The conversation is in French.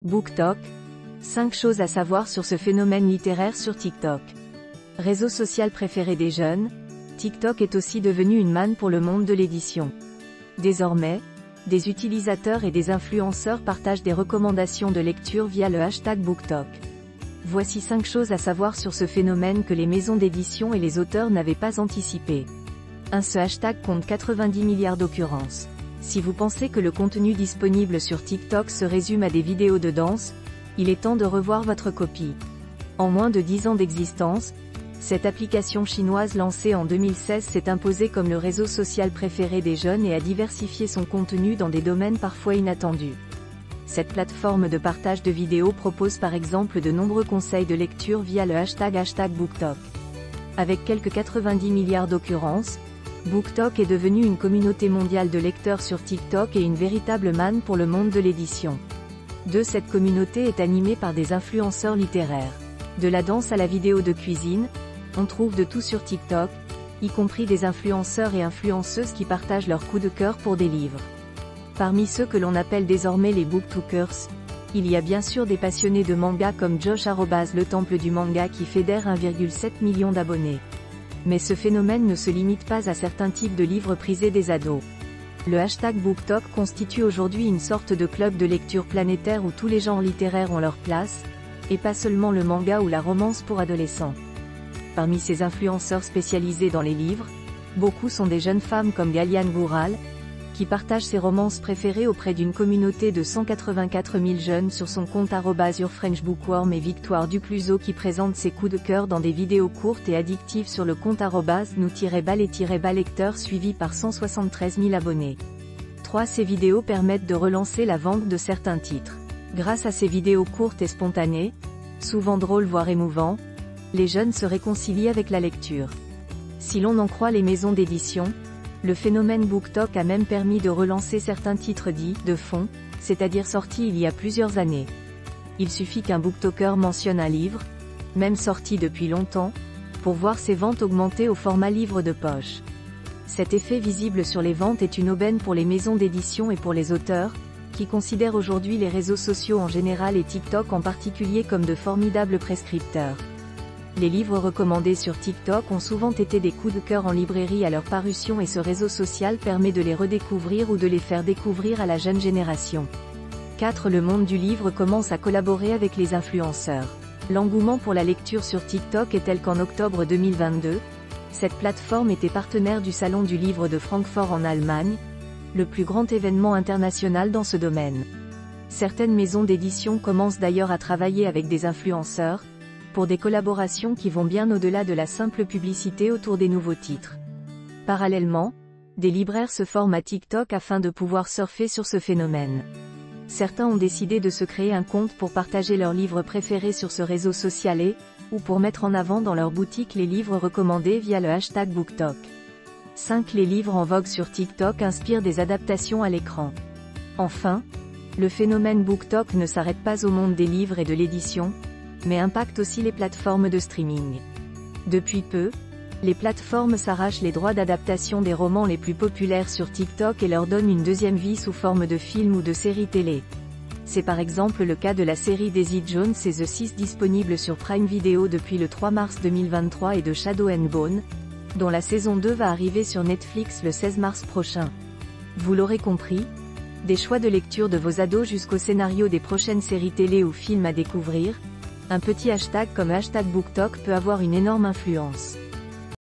BookTok, 5 choses à savoir sur ce phénomène littéraire sur TikTok. Réseau social préféré des jeunes, TikTok est aussi devenu une manne pour le monde de l'édition. Désormais, des utilisateurs et des influenceurs partagent des recommandations de lecture via le hashtag BookTok. Voici 5 choses à savoir sur ce phénomène que les maisons d'édition et les auteurs n'avaient pas anticipé. 1. Ce hashtag compte 90 milliards d'occurrences. Si vous pensez que le contenu disponible sur TikTok se résume à des vidéos de danse, il est temps de revoir votre copie. En moins de 10 ans d'existence, cette application chinoise lancée en 2016 s'est imposée comme le réseau social préféré des jeunes et a diversifié son contenu dans des domaines parfois inattendus. Cette plateforme de partage de vidéos propose par exemple de nombreux conseils de lecture via le hashtag BookTok. Avec quelques 90 milliards d'occurrences, BookTok est devenu une communauté mondiale de lecteurs sur TikTok et une véritable manne pour le monde de l'édition. 2. Cette communauté est animée par des influenceurs littéraires. De la danse à la vidéo de cuisine, on trouve de tout sur TikTok, y compris des influenceurs et influenceuses qui partagent leurs coups de cœur pour des livres. Parmi ceux que l'on appelle désormais les BookTokers, il y a bien sûr des passionnés de manga comme Josh @ le temple du manga qui fédère 1,7 million d'abonnés. Mais ce phénomène ne se limite pas à certains types de livres prisés des ados. Le hashtag BookTok constitue aujourd'hui une sorte de club de lecture planétaire où tous les genres littéraires ont leur place, et pas seulement le manga ou la romance pour adolescents. Parmi ces influenceurs spécialisés dans les livres, beaucoup sont des jeunes femmes comme Galiane Goural, qui partage ses romances préférées auprès d'une communauté de 184 000 jeunes sur son compte @YourFrenchBookworm et Victoire Ducluseau qui présente ses coups de cœur dans des vidéos courtes et addictives sur le compte @nous-ballet-lecteur suivi par 173 000 abonnés. 3. Ces vidéos permettent de relancer la vente de certains titres. Grâce à ces vidéos courtes et spontanées, souvent drôles voire émouvants, les jeunes se réconcilient avec la lecture. Si l'on en croit les maisons d'édition, le phénomène BookTok a même permis de relancer certains titres dits « de fond », c'est-à-dire sortis il y a plusieurs années. Il suffit qu'un BookToker mentionne un livre, même sorti depuis longtemps, pour voir ses ventes augmenter au format livre de poche. Cet effet visible sur les ventes est une aubaine pour les maisons d'édition et pour les auteurs, qui considèrent aujourd'hui les réseaux sociaux en général et TikTok en particulier comme de formidables prescripteurs. Les livres recommandés sur TikTok ont souvent été des coups de cœur en librairie à leur parution et ce réseau social permet de les redécouvrir ou de les faire découvrir à la jeune génération. 4. Le monde du livre commence à collaborer avec les influenceurs. L'engouement pour la lecture sur TikTok est tel qu'en octobre 2022, cette plateforme était partenaire du Salon du Livre de Francfort en Allemagne, le plus grand événement international dans ce domaine. Certaines maisons d'édition commencent d'ailleurs à travailler avec des influenceurs, pour des collaborations qui vont bien au-delà de la simple publicité autour des nouveaux titres. Parallèlement, des libraires se forment à TikTok afin de pouvoir surfer sur ce phénomène. Certains ont décidé de se créer un compte pour partager leurs livres préférés sur ce réseau social ou pour mettre en avant dans leur boutique les livres recommandés via le hashtag BookTok. 5. Les livres en vogue sur TikTok inspirent des adaptations à l'écran. Enfin, le phénomène BookTok ne s'arrête pas au monde des livres et de l'édition, mais impacte aussi les plateformes de streaming. Depuis peu, les plateformes s'arrachent les droits d'adaptation des romans les plus populaires sur TikTok et leur donnent une deuxième vie sous forme de films ou de séries télé. C'est par exemple le cas de la série Daisy Jones et The Six disponible sur Prime Video depuis le 3 mars 2023 et de Shadow and Bone, dont la saison 2 va arriver sur Netflix le 16 mars prochain. Vous l'aurez compris, des choix de lecture de vos ados jusqu'au scénario des prochaines séries télé ou films à découvrir, un petit hashtag comme #BookTok peut avoir une énorme influence.